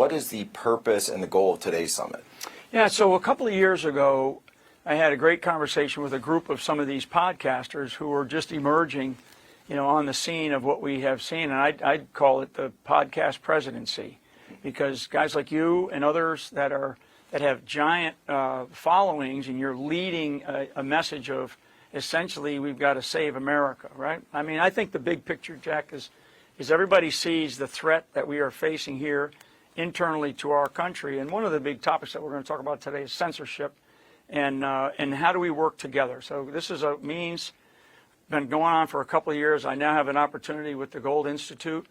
what is the purpose and the goal of today's summit? Yeah, so a couple of years ago, I had a great conversation with a group of some of these podcasters who were just emerging, on the scene of what we have seen. And I'd call it the podcast presidency, because guys like you and others that have giant followings, and you're leading a message of essentially we've got to save America, right? I mean, I think the big picture, Jack, is everybody sees the threat that we are facing here internally to our country. And one of the big topics that we're going to talk about today is censorship, and how do we work together. So this is a means been going on for a couple of years. I now have an opportunity with the Gold Institute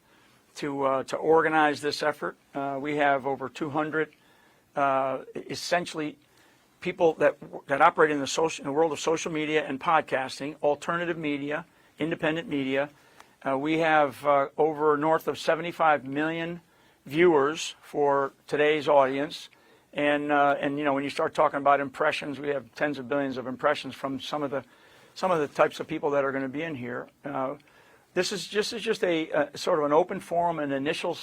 to organize this effort. We have over 200 essentially people that operate in the world of social media and podcasting, alternative media, independent media. We have over north of 75 million viewers for today's audience, and when you start talking about impressions, we have tens of billions of impressions from some of the types of people that are going to be in here. This is just a sort of an open forum, an initial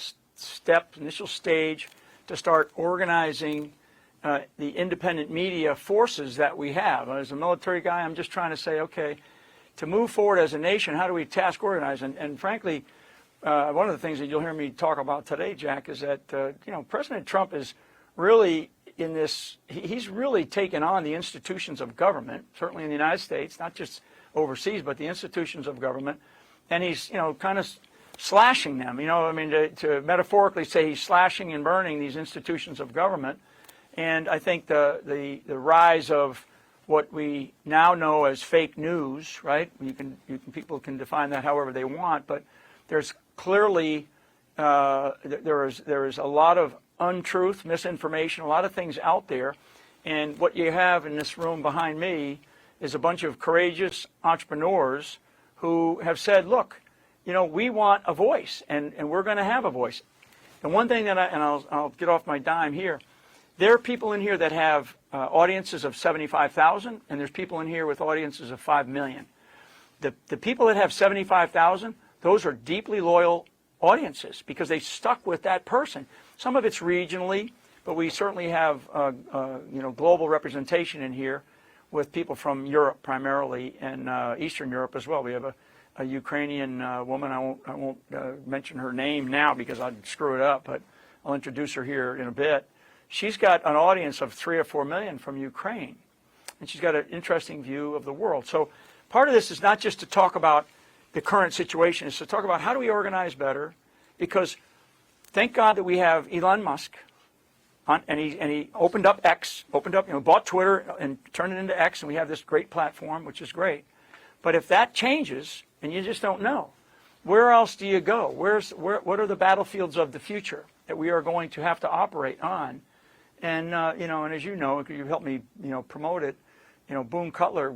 stage to start organizing the independent media forces that we have. As a military guy, I'm just trying to say, okay, to move forward as a nation, how do we task organize? And frankly, one of the things that you'll hear me talk about today, Jack, is that President Trump is really in this. He's really taken on the institutions of government, certainly in the United States, not just overseas, but the institutions of government, and he's kind of slashing them. To metaphorically say he's slashing and burning these institutions of government. And I think the rise of what we now know as fake news, right? People can define that however they want, but there's clearly there is a lot of untruth, misinformation, a lot of things out there. And what you have in this room behind me is a bunch of courageous entrepreneurs who have said, look, we want a voice, and we're going to have a voice. And one thing that I'll get off my dime here. There are people in here that have audiences of 75,000, and there's people in here with audiences of 5 million. The people that have 75,000, those are deeply loyal audiences because they stuck with that person. Some of it's regionally, but we certainly have global representation in here with people from Europe primarily, and Eastern Europe as well. We have a Ukrainian woman. I won't mention her name now because I'd screw it up, but I'll introduce her here in a bit. She's got an audience of 3 or 4 million from Ukraine, and she's got an interesting view of the world. So part of this is not just to talk about the current situation, it's to talk about how do we organize better, because thank God that we have Elon Musk, and he opened up X, bought Twitter and turned it into X, and we have this great platform, which is great. But if that changes, and you just don't know, where else do you go? What are the battlefields of the future that we are going to have to operate on? And and as you know, you helped me, promote it. Boone Cutler,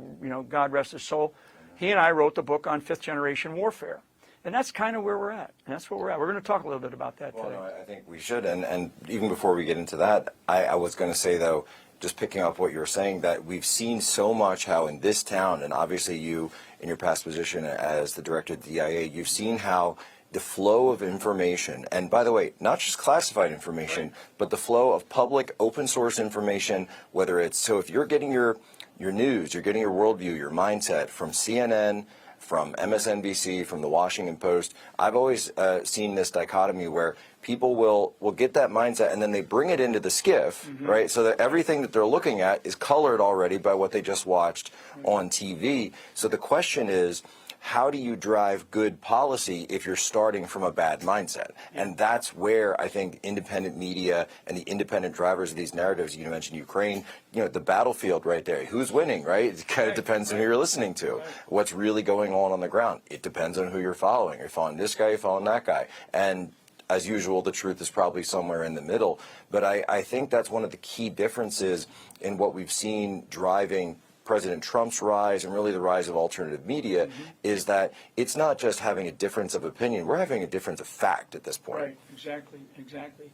God rest his soul, he and I wrote the book on 5th generation warfare, and that's kind of where we're at. And that's where we're at. We're going to talk a little bit about that today. No, I think we should. And even before we get into that, I was going to say though, just picking up what you were saying, that we've seen so much how in this town, and obviously you in your past position as the director of the DIA, you've seen how the flow of information, and by the way, not just classified information, right, but the flow of public open source information, whether it's, so if you're getting your news, you're getting your worldview, your mindset from CNN, from MSNBC, from the Washington Post, I've always seen this dichotomy where people will get that mindset and then they bring it into the skiff, right? So that everything that they're looking at is colored already by what they just watched on TV. So the question is, how do you drive good policy if you're starting from a bad mindset? And that's where I think independent media and the independent drivers of these narratives, you mentioned Ukraine, the battlefield right there. Who's winning, right? It kind of depends on who you're listening to. What's really going on the ground? It depends on who you're following. You're following this guy, you're following that guy. And as usual, the truth is probably somewhere in the middle. But I think that's one of the key differences in what we've seen driving President Trump's rise and really the rise of alternative media is that it's not just having a difference of opinion, we're having a difference of fact at this point. Right, exactly.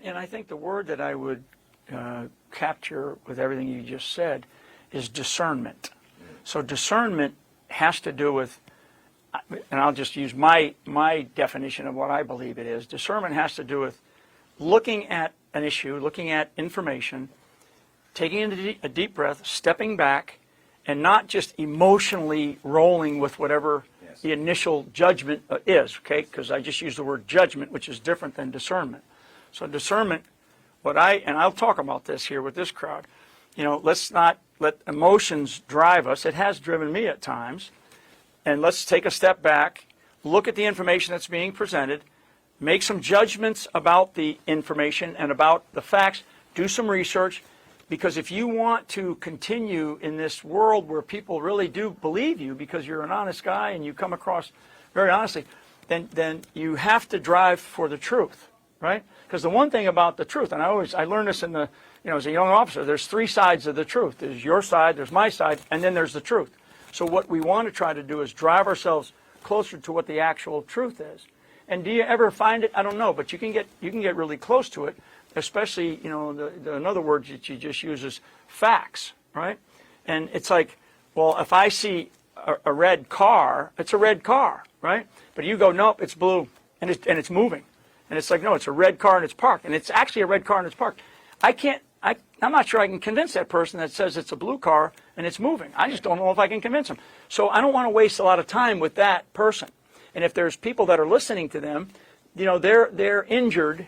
And I think the word that I would capture with everything you just said is discernment. So discernment has to do with, and I'll just use my definition of what I believe it is. Discernment has to do with looking at an issue, looking at information, taking a deep breath, stepping back, and not just emotionally rolling with whatever the initial judgment is, okay? Because I just used the word judgment, which is different than discernment. So discernment, and I'll talk about this here with this crowd, let's not let emotions drive us. It has driven me at times. And let's take a step back, look at the information that's being presented, make some judgments about the information and about the facts, do some research, because if you want to continue in this world where people really do believe you because you're an honest guy and you come across very honestly, then you have to drive for the truth, right? Because the one thing about the truth, and I learned this as a young officer, there's three sides of the truth. There's your side, there's my side, and then there's the truth. So what we want to try to do is drive ourselves closer to what the actual truth is. And do you ever find it? I don't know, but you can get really close to it, especially, another word that you just use is facts, right? And it's like, well, if I see a red car, it's a red car, right? But you go, nope, it's blue, and it's moving. And it's like, no, it's a red car and it's parked. And it's actually a red car and it's parked. I'm not sure I can convince that person that says it's a blue car and it's moving. I just don't know if I can convince them. So I don't want to waste a lot of time with that person. And if there's people that are listening to them, they're injured.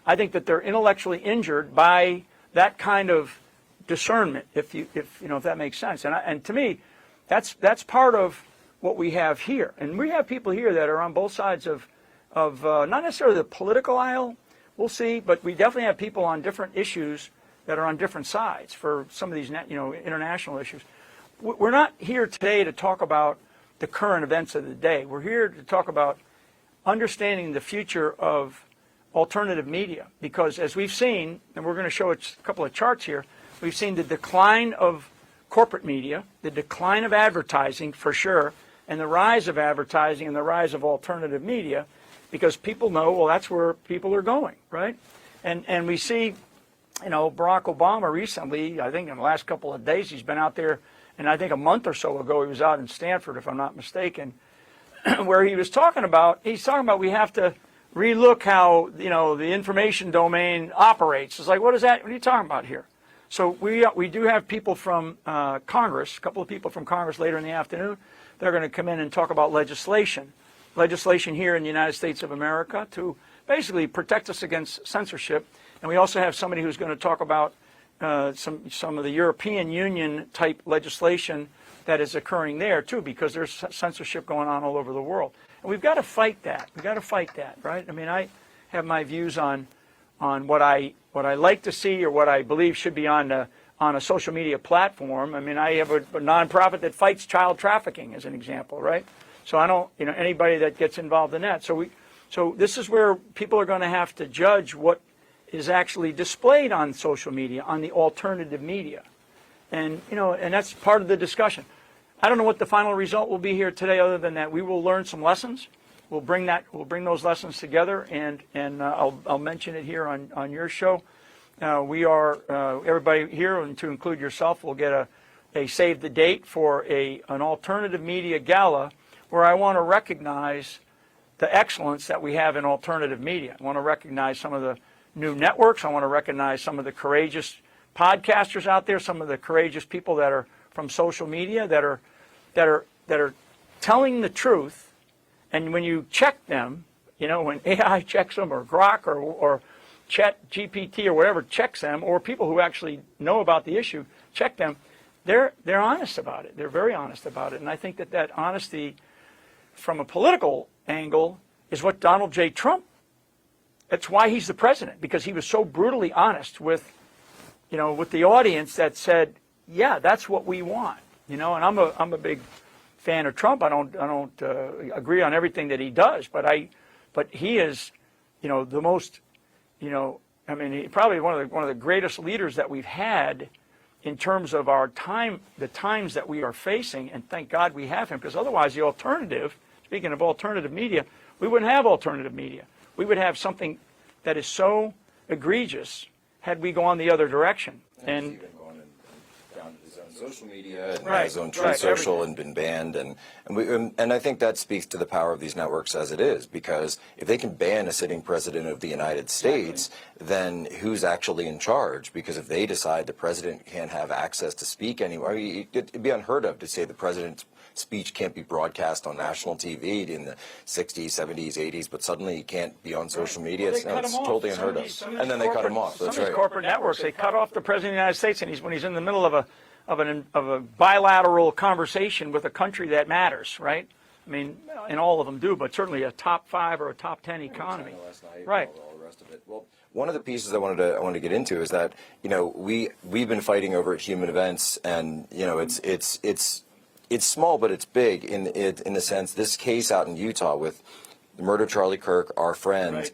I think that they're intellectually injured by that kind of discernment, if that makes sense. And to me, that's part of what we have here. And we have people here that are on both sides of not necessarily the political aisle, we'll see, but we definitely have people on different issues that are on different sides for some of these international issues. We're not here today to talk about the current events of the day. We're here to talk about understanding the future of alternative media, because as we've seen, and we're going to show a couple of charts here, we've seen the decline of corporate media, the decline of advertising for sure, and the rise of advertising and the rise of alternative media, because people know, well, that's where people are going, right? And we see, Barack Obama recently, I think in the last couple of days, he's been out there, and I think a month or so ago he was out in Stanford, if I'm not mistaken, where he's talking about we have to relook how, the information domain operates. It's like, what are you talking about here? So we do have people from Congress, a couple of people from Congress later in the afternoon. They're going to come in and talk about legislation here in the United States of America to basically protect us against censorship. And we also have somebody who's going to talk about some of the European Union type legislation that is occurring there too, because there's censorship going on all over the world. And we've got to fight that. We've got to fight that, right? I mean, I have my views on what I like to see or what I believe should be on a social media platform. I mean, I have a nonprofit that fights child trafficking, as an example, right? So I don't, anybody that gets involved in that. So this is where people are going to have to judge what is actually displayed on social media, on the alternative media. And, and that's part of the discussion. I don't know what the final result will be here today, other than that we will learn some lessons. We'll bring those lessons together, and I'll mention it here on your show. We are, everybody here, and to include yourself, will get a save the date for an alternative media gala where I want to recognize the excellence that we have in alternative media. I want to recognize some of the new networks. I want to recognize some of the courageous podcasters out there, some of the courageous people that are from social media that are telling the truth. And when you check them, when AI checks them, or Grok or Chat GPT or whatever checks them, or people who actually know about the issue check them, they're honest about it. They're very honest about it. And I think that honesty from a political angle is what Donald J. Trump, that's why he's the president, because he was so brutally honest with the audience that said, yeah, that's what we want. And I'm a big fan of Trump. I don't agree on everything that he does, but he is, the most, probably one of the greatest leaders that we've had in terms of our time, the times that we are facing, and thank God we have him, because otherwise the alternative, speaking of alternative media, we wouldn't have alternative media. We would have something that is so egregious had we gone the other direction. And going down to his own social media and Right, has his own Truth right, Social everything. and been banned, and I think that speaks to the power of these networks as it is, because if they can ban a sitting president of the United States, then who's actually in charge? Because if they decide the president can't have access to speak anywhere, I mean, it'd be unheard of to say the president's speech can't be broadcast on national TV in the 60s, 70s, 80s, but suddenly he can't be on social media. Well, It's totally unheard of. And then they cut him off. Some That's of these right. corporate networks, they cut off the president of the United States, and when he's in the middle of a bilateral conversation with a country that matters, right? I mean, and all of them do, but certainly a top 5 or a top 10 economy. Last night, Right. all the rest of it. Well, one of the pieces I wanted to get into is that, you know, we've been fighting over at Human Events, and you know, it's small, but it's big in the sense, this case out in Utah with the murder of Charlie Kirk, our friend. Right.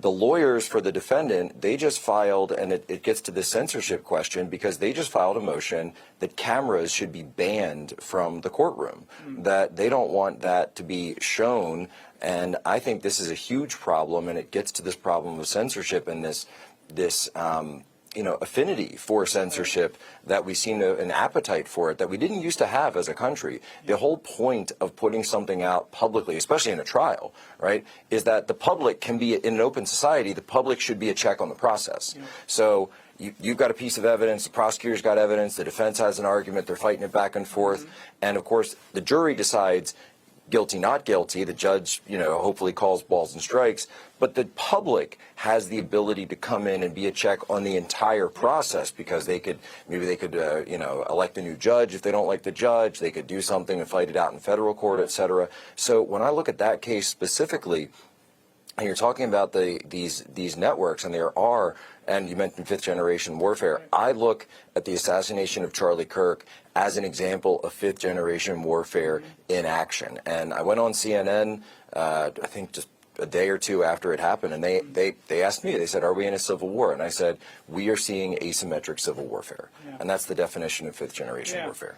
The lawyers for the defendant, they just filed, and it gets to the censorship question, because they just filed a motion that cameras should be banned from the courtroom, that they don't want that to be shown. And I think this is a huge problem, and it gets to this problem of censorship and this affinity for censorship, that we seem to an appetite for it that we didn't used to have as a country. The whole point of putting something out publicly, especially in a trial, right, is that the public can be, in an open society, the public should be a check on the process. Yeah. So you've got a piece of evidence, the prosecutor's got evidence, the defense has an argument, they're fighting it back and forth, and of course the jury decides guilty, not guilty. The judge, hopefully calls balls and strikes, but the public has the ability to come in and be a check on the entire process, because they could elect a new judge if they don't like the judge. They could do something and fight it out in federal court, et cetera. So when I look at that case specifically, and you're talking about these networks, and there are, and you mentioned fifth generation warfare. I look at the assassination of Charlie Kirk as an example of fifth generation warfare in action. And I went on CNN, I think just a day or two after it happened, and they asked me, they said, are we in a civil war? And I said, we are seeing asymmetric civil warfare. Yeah. And that's the definition of fifth generation warfare.